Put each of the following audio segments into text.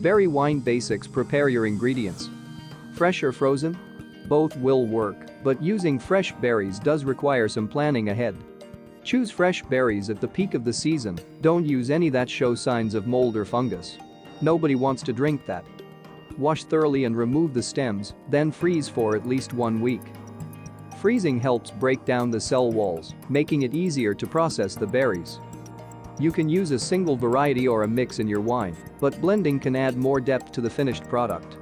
Berry wine basics. Prepare your ingredients. Fresh or frozen? Both will work, but using fresh berries does require some planning ahead. Choose fresh berries at the peak of the season, don't use any that show signs of mold or fungus. Nobody wants to drink that. Wash thoroughly and remove the stems, then freeze for at least 1 week. Freezing helps break down the cell walls, making it easier to process the berries. You can use a single variety or a mix in your wine, but blending can add more depth to the finished product.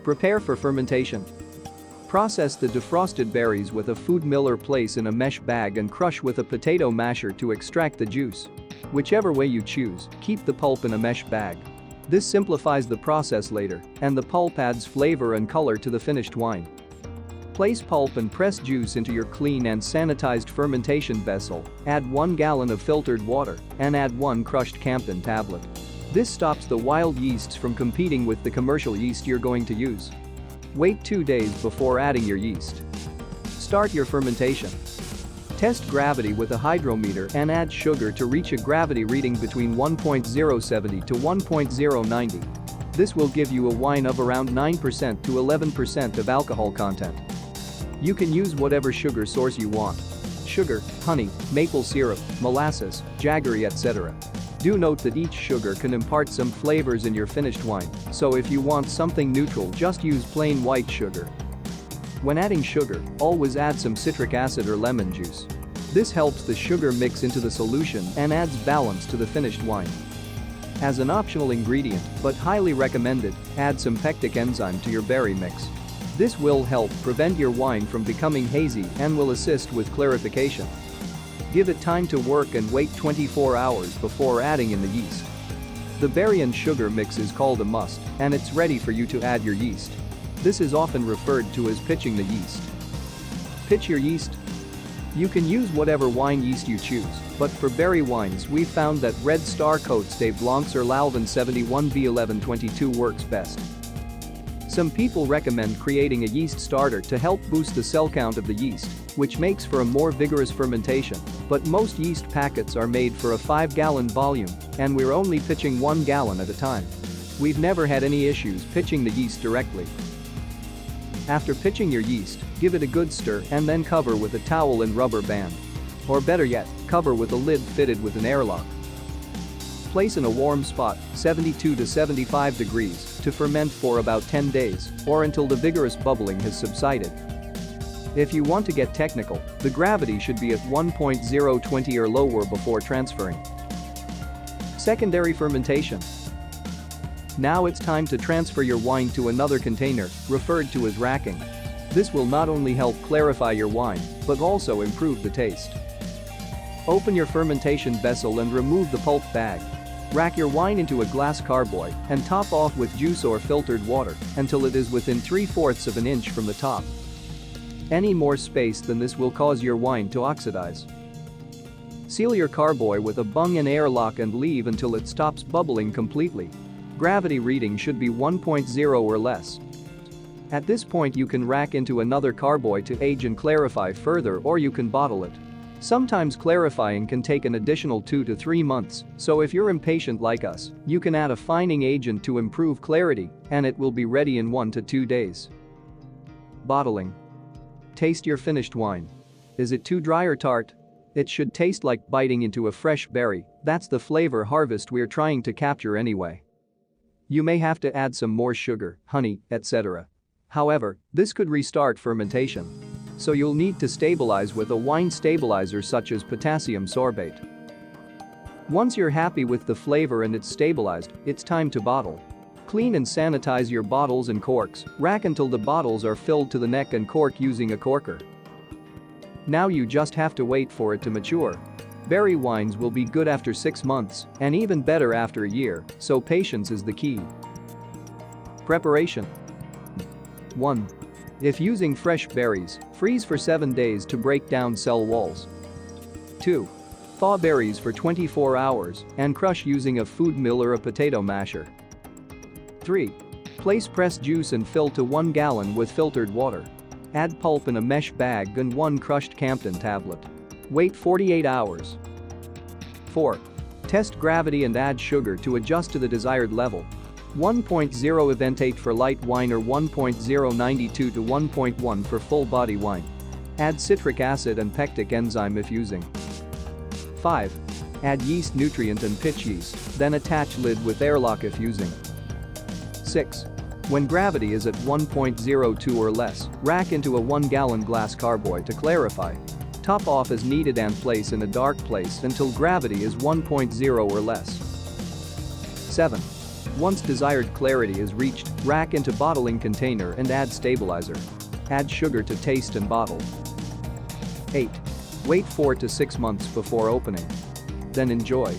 Prepare for fermentation. Process the defrosted berries with a food miller. Place in a mesh bag and crush with a potato masher to extract the juice. Whichever way you choose, keep the pulp in a mesh bag. This simplifies the process later, and the pulp adds flavor and color to the finished wine. Place pulp and pressed juice into your clean and sanitized fermentation vessel, add 1 gallon of filtered water, and add 1 crushed Campden tablet. This stops the wild yeasts from competing with the commercial yeast you're going to use. Wait 2 days before adding your yeast. Start your fermentation. Test gravity with a hydrometer and add sugar to reach a gravity reading between 1.070 to 1.090. This will give you a wine of around 9% to 11% of alcohol content. You can use whatever sugar source you want. Sugar, honey, maple syrup, molasses, jaggery, etc. Do note that each sugar can impart some flavors in your finished wine, so if you want something neutral, just use plain white sugar. When adding sugar, always add some citric acid or lemon juice. This helps the sugar mix into the solution and adds balance to the finished wine. As an optional ingredient, but highly recommended, add some pectic enzyme to your berry mix. This will help prevent your wine from becoming hazy and will assist with clarification. Give it time to work and wait 24 hours before adding in the yeast. The berry and sugar mix is called a must, and it's ready for you to add your yeast. This is often referred to as pitching the yeast. Pitch your yeast. You can use whatever wine yeast you choose, but for berry wines we found that Red Star Côtes de Blancs or Lalvin 71V1122 works best. Some people recommend creating a yeast starter to help boost the cell count of the yeast, which makes for a more vigorous fermentation, but most yeast packets are made for a 5-gallon volume, and we're only pitching 1 gallon at a time. We've never had any issues pitching the yeast directly. After pitching your yeast, give it a good stir and then cover with a towel and rubber band. Or better yet, cover with a lid fitted with an airlock. Place in a warm spot, 72 to 75 degrees, to ferment for about 10 days, or until the vigorous bubbling has subsided. If you want to get technical, the gravity should be at 1.020 or lower before transferring. Secondary fermentation. Now it's time to transfer your wine to another container, referred to as racking. This will not only help clarify your wine, but also improve the taste. Open your fermentation vessel and remove the pulp bag. Rack your wine into a glass carboy and top off with juice or filtered water until it is within 3/4 of an inch from the top. Any more space than this will cause your wine to oxidize. Seal your carboy with a bung and airlock and leave until it stops bubbling completely. Gravity reading should be 1.0 or less. At this point you can rack into another carboy to age and clarify further, or you can bottle it. Sometimes clarifying can take an additional 2 to 3 months, so if you're impatient like us, you can add a fining agent to improve clarity, and it will be ready in 1 to 2 days. Bottling. Taste your finished wine. Is it too dry or tart? It should taste like biting into a fresh berry. That's the flavor harvest we're trying to capture anyway. You may have to add some more sugar, honey, etc. However, this could restart fermentation. So you'll need to stabilize with a wine stabilizer such as potassium sorbate. Once you're happy with the flavor and it's stabilized, it's time to bottle. Clean and sanitize your bottles and corks. Rack until the bottles are filled to the neck and cork using a corker. Now you just have to wait for it to mature. Berry wines will be good after 6 months and even better after a year, so patience is the key. Preparation. 1. If using fresh berries, freeze for 7 days to break down cell walls. 2. Thaw berries for 24 hours and crush using a food mill or a potato masher. 3. Place pressed juice and fill to 1 gallon with filtered water. Add pulp in a mesh bag and 1 crushed Campden tablet. Wait 48 hours. 4. Test gravity and add sugar to adjust to the desired level. 1.0 eventate for light wine or 1.092 to 1.1 for full body wine. Add citric acid and pectic enzyme if using. 5. Add yeast nutrient and pitch yeast, then attach lid with airlock if using. 6. When gravity is at 1.02 or less, rack into a 1-gallon glass carboy to clarify. Top off as needed and place in a dark place until gravity is 1.0 or less. 7. Once desired clarity is reached, rack into bottling container and add stabilizer. Add sugar to taste and bottle. 8. Wait 4 to 6 months before opening. Then enjoy.